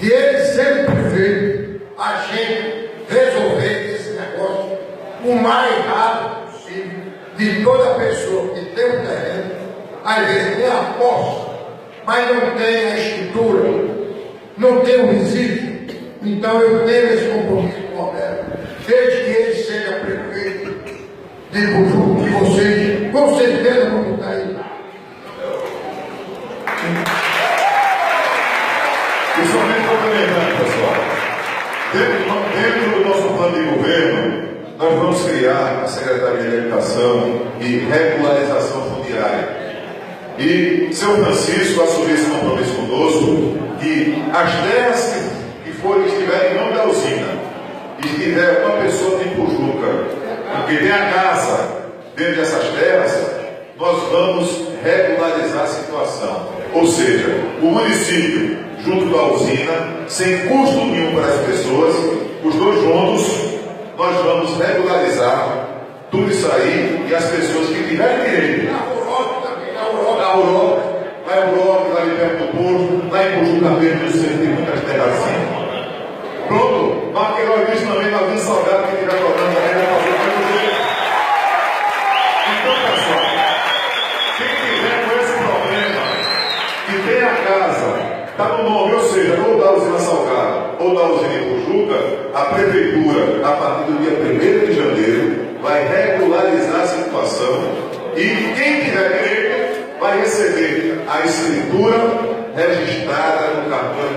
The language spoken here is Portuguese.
de ele sendo prefeito, a gente resolver esse negócio o mais rápido possível, de toda pessoa que tem um terreno, às vezes tem a posse, mas não tem a escritura, não tem o resíduo. Então eu tenho esse compromisso com o Roberto, desde que ele seja prefeito de Pujuca, que vocês com certeza vão estar aí. E somente complementando, pessoal, dentro do nosso plano de governo, nós vamos criar a Secretaria de Habitação e Regularização Fundiária. E seu Francisco assumiu esse compromisso conosco, que as terras que estiverem em nome da usina, e tiver uma pessoa de Pujuca, que tem a casa dentro dessas terras, nós vamos regularizar a situação. Ou seja, o município, junto com a usina, sem custo nenhum para as pessoas, os dois juntos, nós vamos regularizar tudo isso aí, e as pessoas que tiverem direito, na Europa, lá em perto do Porto, lá em Pujuca mesmo, no centro, tem muitas terras assim. Pronto, Maqueiró diz também na Vila Salgado que tiver cobrando a regra para fazer. Então, pessoal, quem tiver com esse problema, que tem a casa, está no nome, ou seja, ou da usina Salgado ou da usina Pujuca, a prefeitura, a partir do dia 1º de janeiro, vai regularizar a situação e quem tiver direito vai receber a escritura registrada no cartão